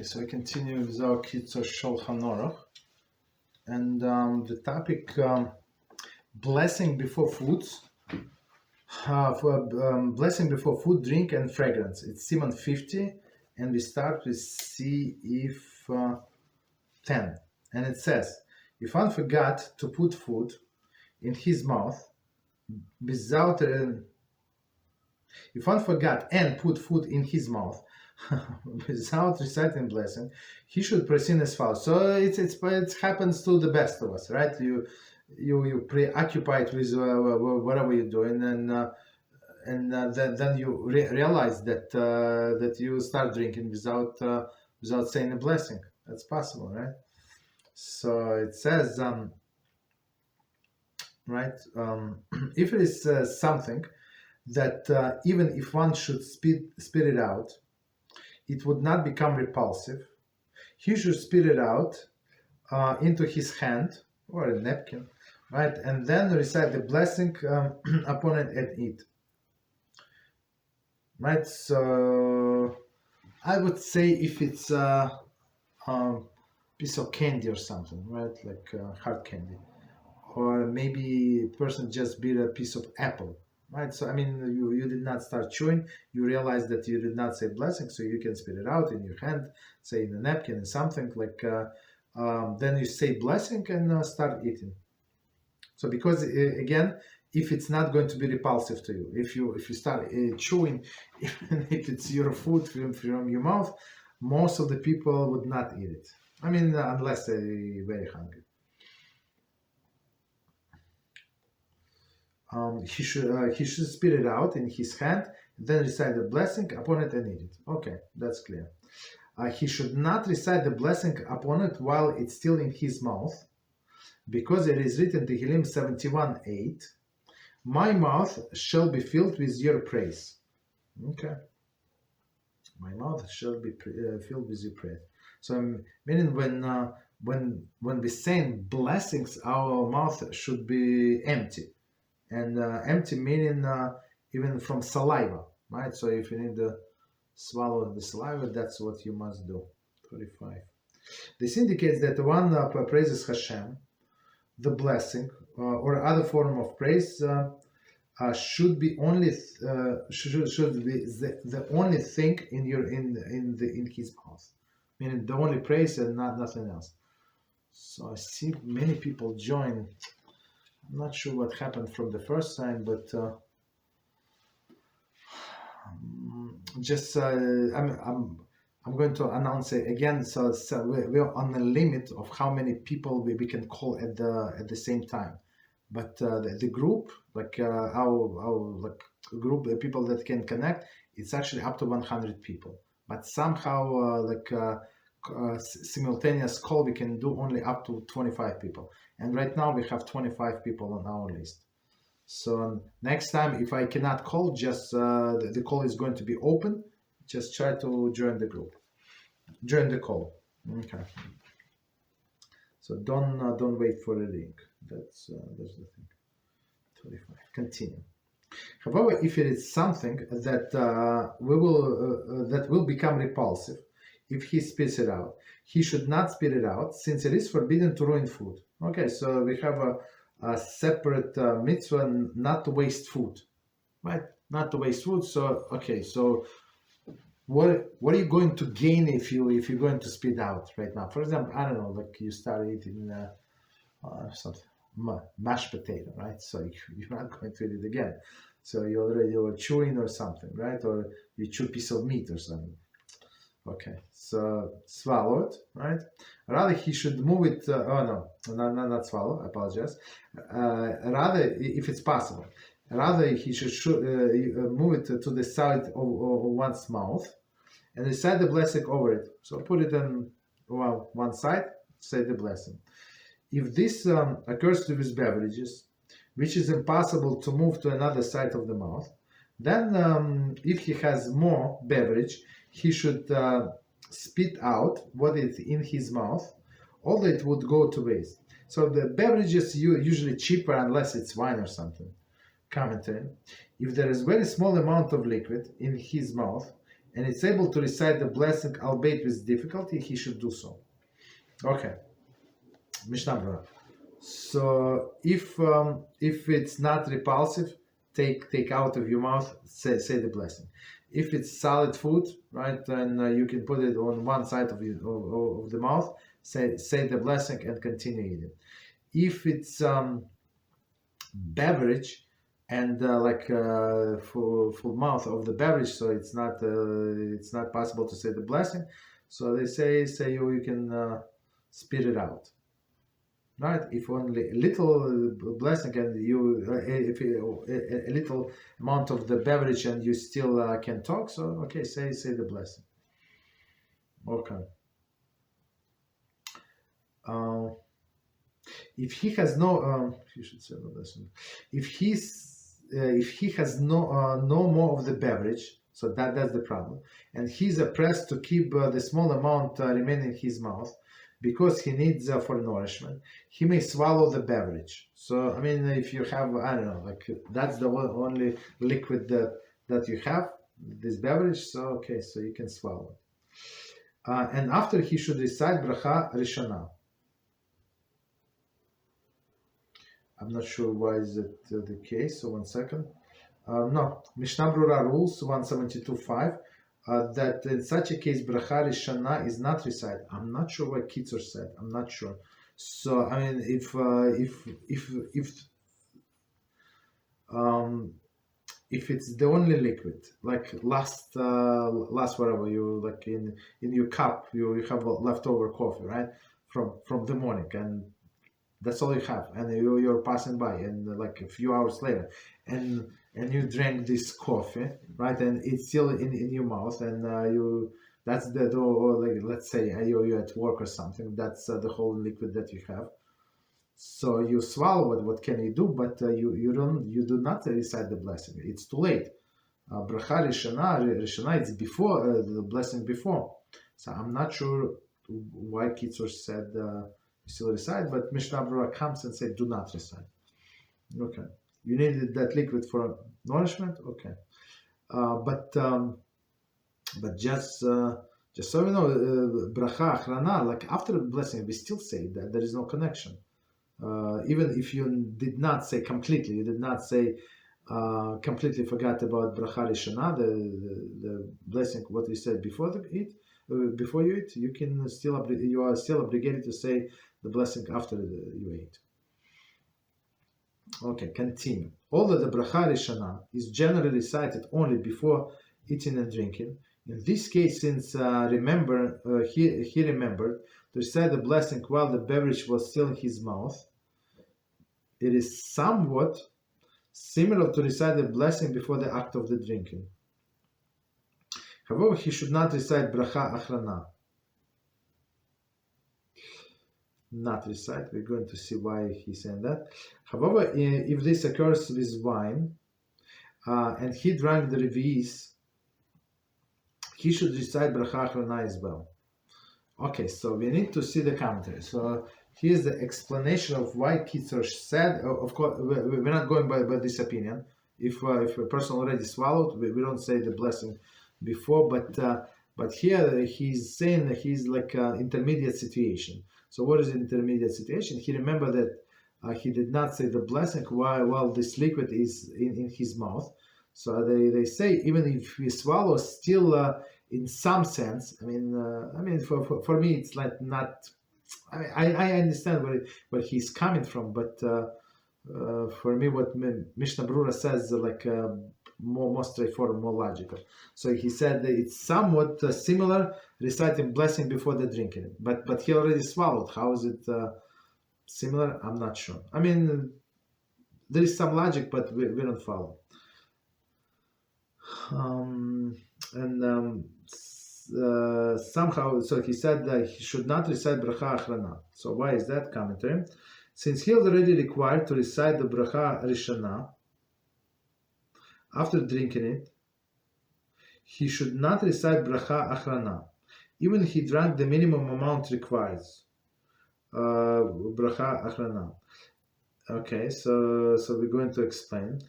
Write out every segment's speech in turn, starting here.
Okay, so I continue with our Kitzur Shulchan Aruch, and the topic blessing before foods, blessing before food, drink, and fragrance. It's Siman 50, and we start with C if 10, and it says, if one forgot to put food in his mouth without if one forgot and put food in his mouth without reciting blessing, he should proceed as follows. So it happens to the best of us, right? You preoccupied with whatever you're doing, and then you realize that that you start drinking without saying a blessing. That's possible, right? So it says, if it is something that even if one should spit it out, it would not become repulsive, he should spit it out into his hand or a napkin, right? And then recite the blessing upon it and eat. Right? So I would say if it's a piece of candy or something, right? Like hard candy. Or maybe a person just bit a piece of apple. Right, so I mean, you did not start chewing. You realize that you did not say blessing, so you can spit it out in your hand, say in a napkin and something like. Then you say blessing and start eating. So because again, if it's not going to be repulsive to you, if you start chewing, even if it's your food from your mouth, most of the people would not eat it. I mean, unless they're very hungry. He should spit it out in his hand, then recite the blessing upon it and eat it. Okay, that's clear. He should not recite the blessing upon it while it's still in his mouth, because it is written in Tehillim 71:8, my mouth shall be filled with your praise. Okay. My mouth shall be filled with your praise. So meaning when we say blessings, our mouth should be empty. And empty meaning even from saliva, right? So if you need to swallow the saliva, that's what you must do. 35. This indicates that one praises HaShem, the blessing or other form of praise should be only should be the only thing in his mouth, meaning the only praise and nothing else. So I see many people join. I'm not sure what happened from the first time, but I'm going to announce it again. So we're on the limit of how many people we can call at the same time. But the group, like our group, the people that can connect, it's actually up to 100 people. But somehow simultaneous call we can do only up to 25 people. And right now we have 25 people on our list. So next time, if I cannot call, just the call is going to be open. Just try to join the group, join the call. Okay. So don't wait for the link. That's the thing. 25. Continue. However, if it is something that will become repulsive, if he spits it out, he should not spit it out, since it is forbidden to ruin food. Okay, so we have a separate mitzvah not to waste food, right? Not to waste food. So okay, so what are you going to gain if you're going to spit out right now? For example, I don't know, like you start eating something mashed potato, right? So you're not going to eat it again. So you already were chewing or something, right? Or you chew a piece of meat or something. Okay, so swallow it, right? Rather, he should move it. Not swallow. I apologize. Rather, if it's possible, rather he should move it to the side of one's mouth and recite the blessing over it. So put it on one side, say the blessing. If this occurs to his beverages, which is impossible to move to another side of the mouth, then if he has more beverage, he should spit out what is in his mouth, although it would go to waste. So the beverages usually cheaper unless it's wine or something. Commentary. If there is very small amount of liquid in his mouth and is able to recite the blessing, albeit with difficulty, he should do so. Okay, Mishnah Brura. So if it's not repulsive, take out of your mouth, say the blessing. If it's solid food, right, then you can put it on one side of the mouth, say the blessing and continue eating. If it's beverage and full mouth of the beverage, so it's not possible to say the blessing. So they say you can spit it out. Right? If only a little blessing and if a little amount of the beverage and you still can talk, so okay, say the blessing. Okay. If he has no, he should say the blessing. If he has no more of the beverage, so that's the problem, and he's pressed to keep the small amount remaining in his mouth, because he needs for nourishment, he may swallow the beverage. So, I mean, if you have, I don't know, like that's the only liquid that you have, this beverage, so okay, so you can swallow it. And after he should recite Brocha Rishona. I'm not sure why is it the case, so 1 second. No, Mishnah Brura rules 172.5. That in such a case, Bracha Rishona is not recited. I'm not sure what Kitzur said. I'm not sure. So I mean, if it's the only liquid, like last whatever you like in your cup, you have leftover coffee, right, from the morning, and that's all you have, and you're passing by, and like a few hours later, and you drank this coffee, right, and it's still in your mouth, and that's like, let's say you're at work or something, that's the whole liquid that you have. So you swallow it. What can you do? But you do not recite the blessing. It's too late. Bracha Rishona, it's before the blessing before. So I'm not sure why Kitzur said you still recite, but Mishnah Brura comes and said do not recite. Okay. You needed that liquid for nourishment, okay, but just so you know, bracha achrana, like after the blessing, we still say that there is no connection. Even if you did not say completely, you did not say completely forgot about bracha rishona, the blessing what we said before before you eat, you are still obligated to say the blessing after you ate. Okay, continue. Although the Bracha Rishona is generally recited only before eating and drinking, in this case, since he remembered to recite the blessing while the beverage was still in his mouth, it is somewhat similar to recite the blessing before the act of the drinking. However, he should not recite Bracha Achrana. Not recite. We're going to see why he's saying that. However, if this occurs with wine, and he drank the revi'is, he should recite Bracha Achrona as well. Okay, so we need to see the commentary. So here's the explanation of why Kitzur said. Of course, we're not going by this opinion. If a person already swallowed, we don't say the blessing before. But here he's saying that he's like an intermediate situation. So what is the intermediate situation? He remembered that he did not say the blessing while this liquid is in his mouth. So they say even if he swallows, still in some sense. I mean, for me it's like not. I understand where he's coming from, but for me, what Mishnah Brura says like more straightforward, more logical. So he said that it's somewhat similar reciting blessing before the drinking, but he already swallowed. How is it similar? I'm not sure. I mean, there is some logic, but we don't follow. Somehow, so he said that he should not recite Bracha Achrana. So why is that? Commentary. Since he already required to recite the Bracha Rishona after drinking it, he should not recite Bracha Achrana. Even he drank the minimum amount requires. Bracha Achrana. Okay, so we're going to explain.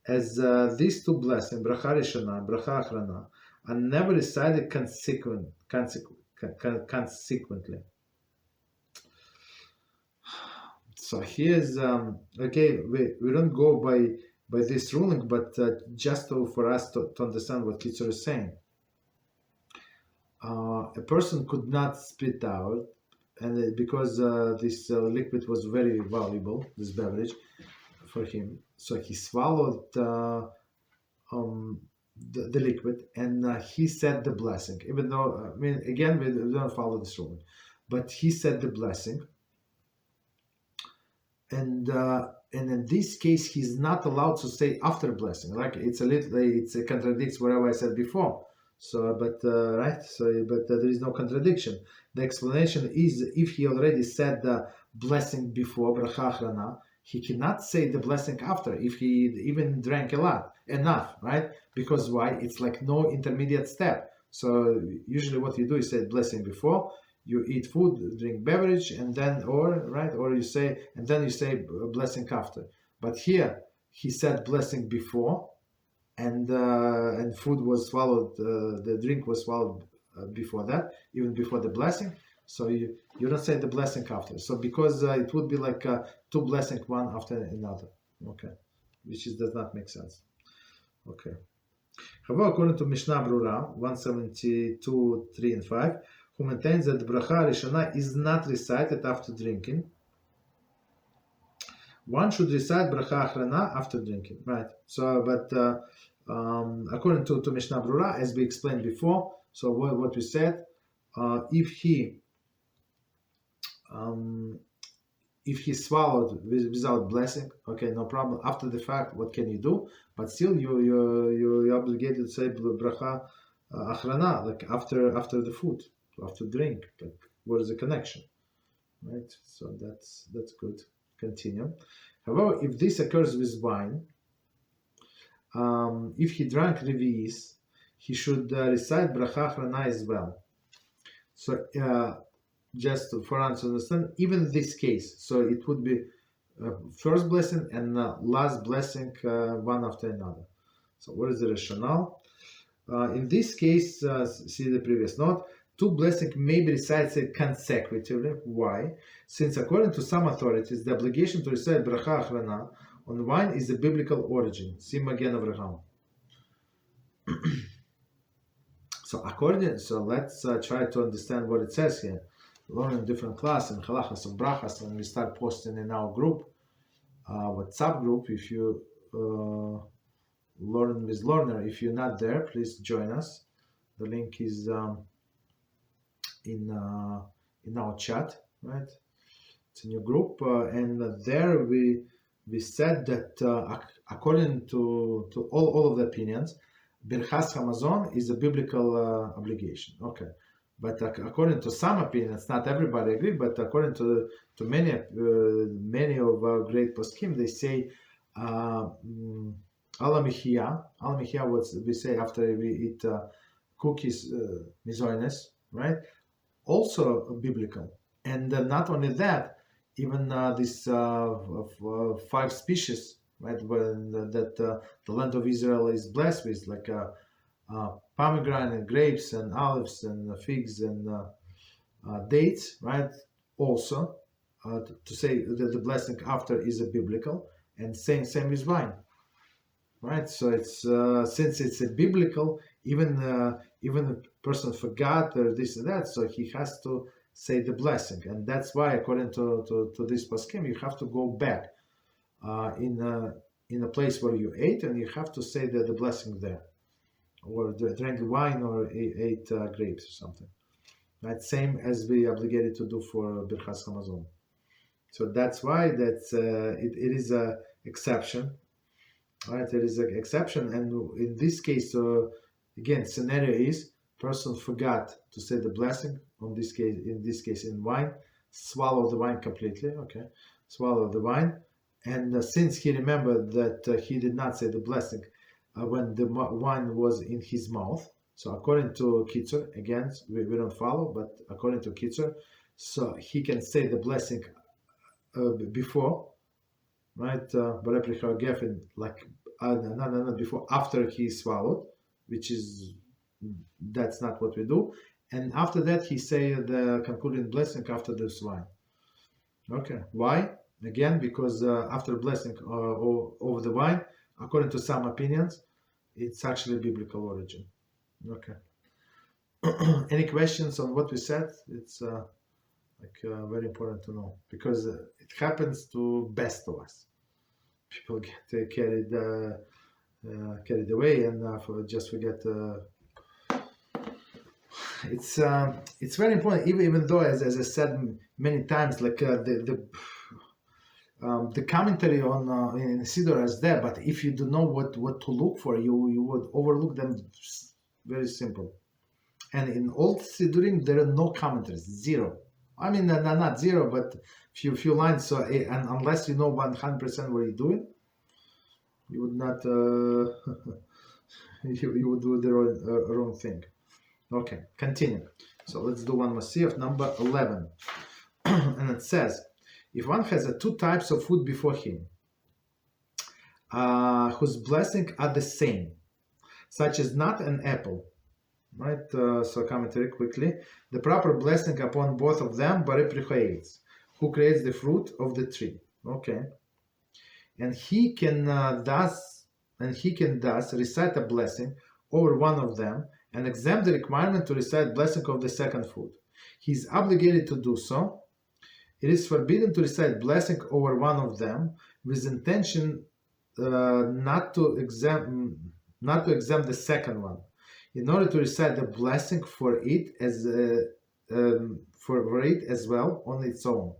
As these two blessings, Bracha Rishona, Bracha Achrana, are never recited consequently. So here's okay. We don't go by this ruling, but just for us to understand what Kitzur is saying. A person could not spit out, and because this liquid was very valuable, this beverage for him, so he swallowed the liquid, and he said the blessing. Even though, I mean, again, we don't follow this rule, but he said the blessing, and in this case, he's not allowed to say after blessing. Like it contradicts whatever I said before. So, but right, so but there is no contradiction. The explanation is if he already said the blessing before bracha achrona, he cannot say the blessing after if he even drank enough, right? Because why? It's like no intermediate step. So usually what you do is say blessing before, you eat food, drink beverage, and then or you say and then you say blessing after. But here he said blessing before, and food was swallowed, the drink was swallowed before that, even before the blessing. So you don't say the blessing after. So because it would be like two blessings one after another. Okay, which does not make sense. Okay. However, according to Mishnah Brura 172, 3 and 5, who maintains that the Brocha Rishona is not recited after drinking, one should recite Brocha Achrona after drinking, right? So, but according to Mishnah Brura, as we explained before, so what we said, if he swallowed without blessing, okay, no problem. After the fact, what can you do? But still, you're obligated to say Bracha Achrona, like after the food, after drink. Like, what is the connection, right? So that's good. Continue. However, if this occurs with wine, if he drank revi'is, he should recite Bracha Achrona as well. So just for us to understand, even this case, so it would be first blessing and last blessing one after another. So what is the rationale? In this case, see the previous note, two blessings may be recited consecutively. Why? Since according to some authorities, the obligation to recite Bracha Achrona on wine is a biblical origin. Siman Avraham. So let's try to understand what it says here. Learn in different class in Halachos and Brochos, and we start posting in our group, WhatsApp group. If you learn with Lerner, if you're not there, please join us. The link is in our chat, right? It's a new group, and there we said that according to all of the opinions, Birchas Hamazon is a biblical obligation. Okay. But according to some opinions, not everybody agree, but according to many of our great poskim, they say Ala Mechia, what we say after we eat cookies, mizoines, right? Also biblical. And not only that, even this 5 species, right? That the land of Israel is blessed with, like pomegranate, grapes, and olives, and figs, and dates, right? Also, to say that the blessing after is a biblical, and same with wine, right? So it's since it's a biblical, even a person forgot or this and that, so he has to say the blessing, and that's why, according to this poskim, you have to go back in a place where you ate, and you have to say the blessing there, or drank wine, or ate grapes or something. Right, same as we obligated to do for Birchas Hamazon. So that's why it is a exception. Right, it is an exception, and in this case, again, scenario is person forgot to say the blessing. In this case, in wine, swallow the wine completely. Okay, swallow the wine, and since he remembered that he did not say the blessing when the wine was in his mouth. So according to Kitzur, again, we don't follow, but according to Kitzur, so he can say the blessing before, right? Like not before, after he swallowed, which is that's not what we do. And after that, he say the concluding blessing after this wine. Okay, why? Again, because after blessing over the wine, according to some opinions, it's actually biblical origin. Okay. Any questions on what we said? It's very important to know, because it happens to best of us. People get carried away and just forget. It's very important, even though, as I said many times, like the commentary on in Siddur is there, but if you do know what to look for, you would overlook them. Very simple. And in old Siddurim, there are no commentaries, zero. I mean, not zero, but few lines. So, and unless you know 100% what you're doing, you would not. You would do the wrong thing. Okay, continue. So let's do one mussar, number 11, and it says, if one has two types of food before him, whose blessing are the same, such as nut and apple. Right, so commentary quickly. The proper blessing upon both of them, BeEzrat, who creates the fruit of the tree. Okay, and he can thus recite a blessing over one of them and exempt the requirement to recite blessing of the second fruit. He is obligated to do so. It is forbidden to recite blessing over one of them with intention not to exempt the second one, in order to recite the blessing for it as well on its own,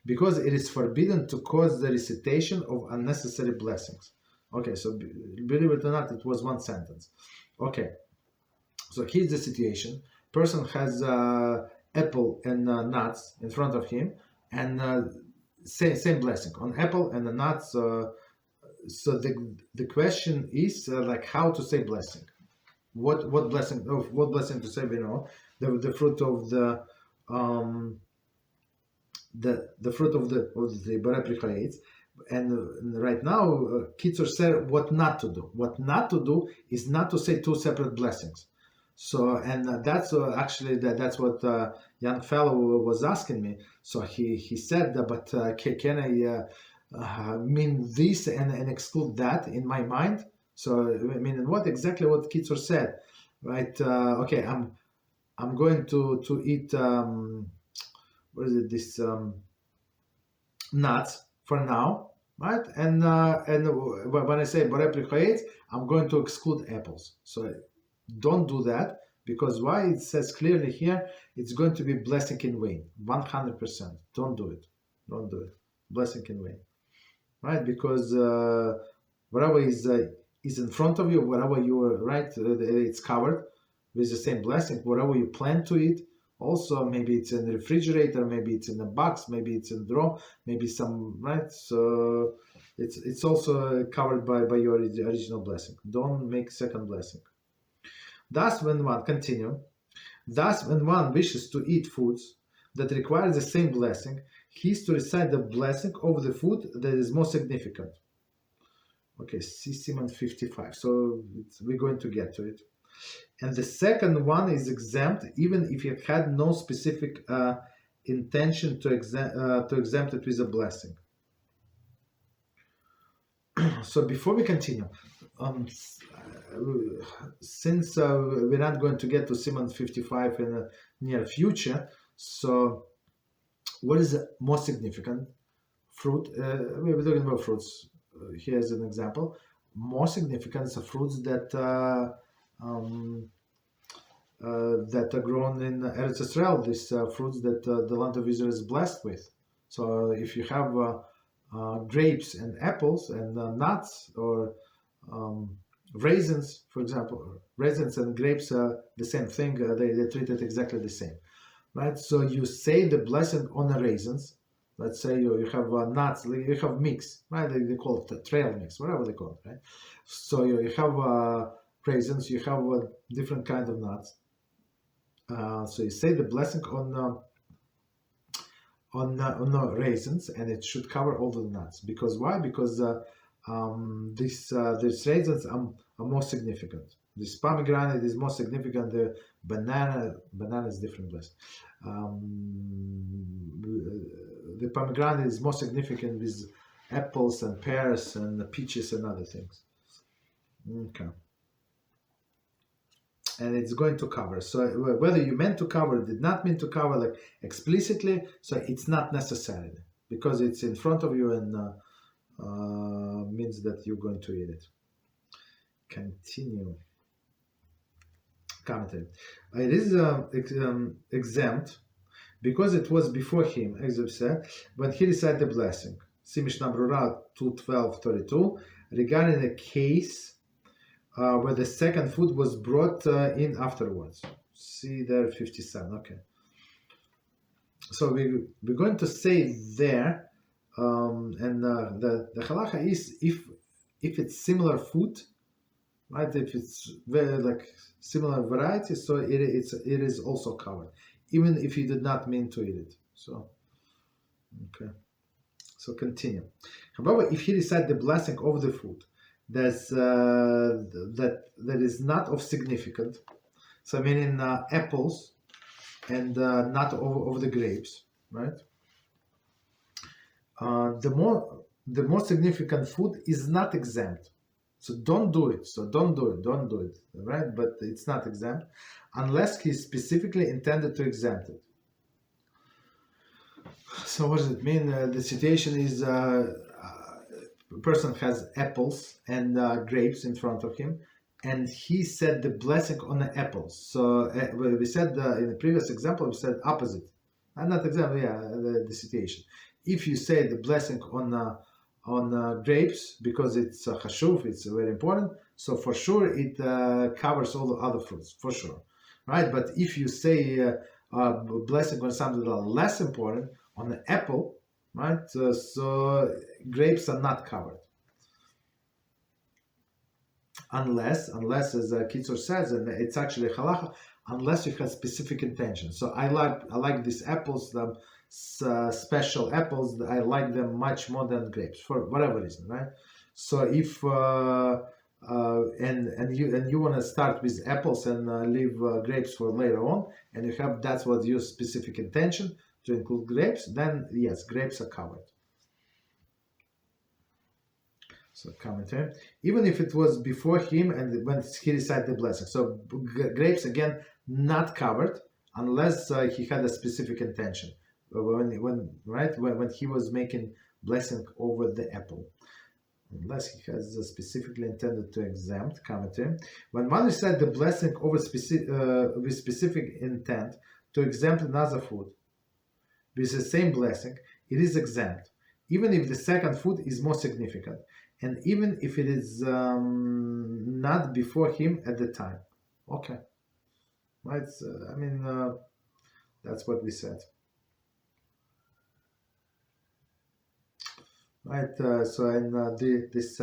because it is forbidden to cause the recitation of unnecessary blessings. Okay, so believe it or not, it was one sentence. Okay, so here's the situation. Person has apple and nuts in front of him, and same blessing on apple and the nuts. So the question is like how to say blessing. What blessing to say? You know, the fruit of the fruit of the BeEzrat. And right now, Kitzur said what not to do. What not to do is not to say two separate blessings. So, and that's actually that's what young fellow was asking me. So he said, but can I mean this and exclude that in my mind? So, I mean, what Kitzur said, right? Okay, I'm going to eat what is it? This nuts for now, right? And when I say BeEzrat, I'm going to exclude apples. So don't do that, because why? It says clearly here it's going to be blessing in vain, 100%. Don't do it. Don't do it. Blessing in vain, right? Because whatever is in front of you, whatever you are, right, it's covered with the same blessing. Whatever you plan to eat, also maybe it's in the refrigerator, maybe it's in a box, maybe it's in a drawer, maybe some, right? So it's also covered by your original blessing. Don't make second blessing. Thus, when one wishes to eat foods that require the same blessing, he is to recite the blessing over the food that is more significant. Okay, see Siman 55. So we're going to get to it. And the second one is exempt, even if it had no specific intention to exempt it with a blessing. So before we continue, since we're not going to get to Siman 55 in the near future, so what is the most significant fruit? We're talking about fruits. Here's an example. More significant are fruits that that are grown in Eretz Israel. These fruits that the land of Israel is blessed with. So if you have grapes and apples and nuts, or raisins, for example, raisins and grapes are the same thing. They're treated exactly the same, right? So you say the blessing on the raisins. Let's say you have nuts, you have mix, right? They call it a trail mix, whatever they call it, right? So you have raisins, you have different kind of nuts. So you say the blessing on the raisins, and it should cover all the nuts. Because why? Because these raisins are more significant. This pomegranate is more significant. The banana is different list. The pomegranate is more significant with apples and pears and peaches and other things. Okay. And it's going to cover. So whether you meant to cover, did not mean to cover, like explicitly, so it's not necessary because it's in front of you and means that you're going to eat it. Continue. Commentary. It is exempt because it was before him, as I've said, when he recited the blessing. See Mishnah Brocha 2:12-32 regarding a case where the second food was brought in afterwards. See there 57. Okay. So we're going to say there, and the halacha is if it's similar food, right? If it's very like similar variety, so it is also covered, even if you did not mean to eat it. So okay. So continue. However, if he recited the blessing over the food, that's that is not of significance. So meaning apples and not over the grapes, right? The more significant food is not exempt. So don't do it. Don't do it, right? But it's not exempt unless he specifically intended to exempt it. So what does it mean? The situation is a person has apples and grapes in front of him, and he said the blessing on the apples. So we said in the previous example, we said opposite. Not example, the situation. If you say the blessing on grapes, because it's chashuv, it's very important, so for sure it covers all the other fruits, for sure, right? But if you say blessing on something that are less important, on the apple, right? So grapes are not covered, unless as Kitzur says, and it's actually halacha, unless you have specific intention. So I like these apples, the special apples. I like them much more than grapes for whatever reason, right? So if and you want to start with apples and leave grapes for later on, and you have that's what your specific intention to include grapes, then yes, grapes are covered. So commentary, even if it was before him and when he recited the blessing. So grapes again not covered unless he had a specific intention when he was making blessing over the apple. Unless he has specifically intended to exempt. Commentary, when one recited the blessing over with specific intent to exempt another food with the same blessing, it is exempt, even if the second food is more significant, and even if it is not before him at the time. Okay, right? That's what we said. Right. So and this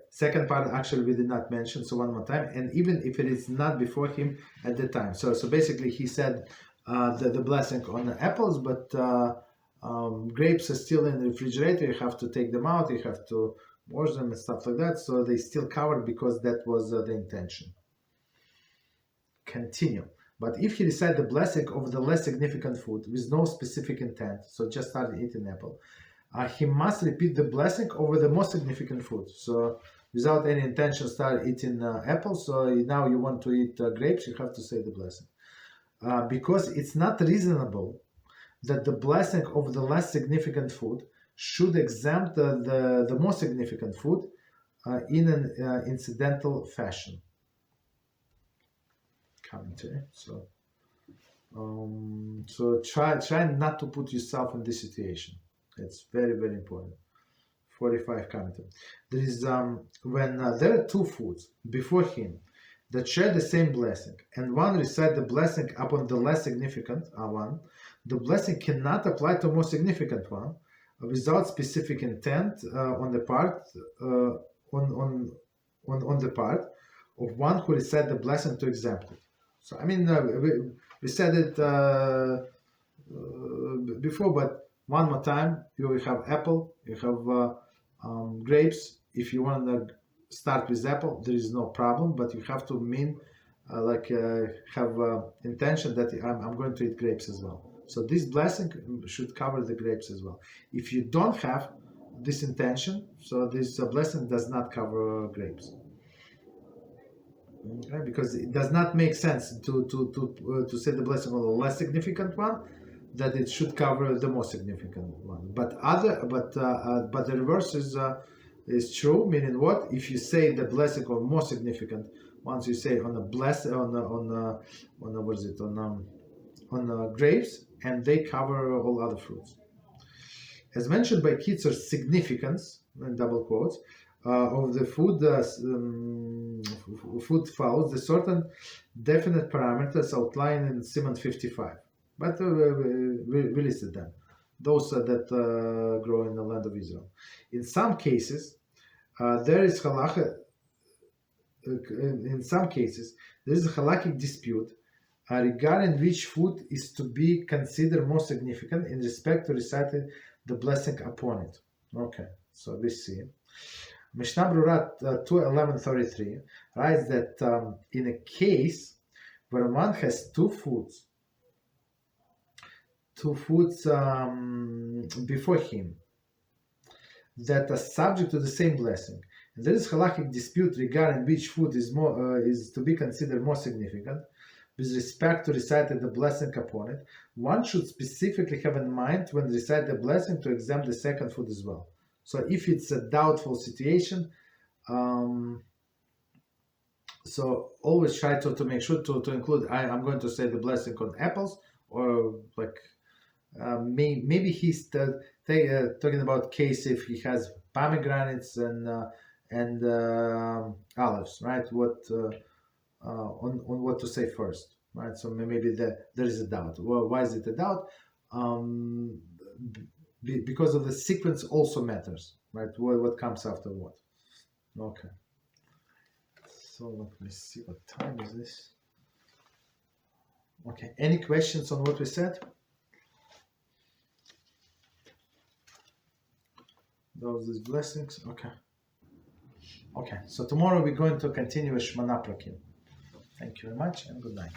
second part actually we did not mention. So one more time, and even if it is not before him at the time. So basically he said the blessing on the apples, but grapes are still in the refrigerator. You have to take them out. You have to wash them and stuff like that. So they still covered because that was the intention. Continue. But if he recited the blessing over the less significant food with no specific intent, so just started eating apple, he must repeat the blessing over the most significant food. So without any intention, start eating apples. So now you want to eat grapes, you have to say the blessing. Because it's not reasonable that the blessing of the less significant food should exempt the more significant food in an incidental fashion. Commentary. So try not to put yourself in this situation. It's very, very important. 45 commentary. There is when there are two foods before him that share the same blessing, and one recite the blessing upon the less significant one, the blessing cannot apply to more significant one without specific intent on the part on the part of one who recite the blessing to exempt it. So we said it before, but one more time, you have apple, you have grapes. If you want to start with apple, there is no problem, but you have to have intention that I'm going to eat grapes as well. So this blessing should cover the grapes as well. If you don't have this intention, so this blessing does not cover grapes. Okay? Because it does not make sense to say the blessing on the less significant one, that it should cover the most significant one. But the reverse is true. Meaning what? If you say the blessing on more significant, once you say on the blessing on grapes, and they cover all other fruits. As mentioned by Kitzur, significance, in double quotes, of the food follows the certain definite parameters outlined in Siman 55. But we listed them, those that grow in the land of Israel. In some cases, there is halacha. In some cases, there is a halakhic dispute regarding which food is to be considered more significant in respect to reciting the blessing upon it. Okay, so we see. Mishnah Berurah 2:11:33 writes that in a case where one has two foods before him that are subject to the same blessing, and there is halakhic dispute regarding which food is to be considered more significant with respect to reciting the blessing upon it, one should specifically have in mind when recite the blessing to examine the second food as well. So if it's a doubtful situation, so always try to make sure to include, I'm going to say the blessing on apples, or maybe he's talking about case if he has pomegranates and olives, right? On what to say first, right? So maybe there is a doubt. Well, why is it a doubt? Because of the sequence also matters, right? What comes after what? Okay. So let me see, what time is this? Okay. Any questions on what we said? Those blessings. Okay. Okay. So tomorrow we're going to continue with Shmana Prakim. Thank you very much and good night.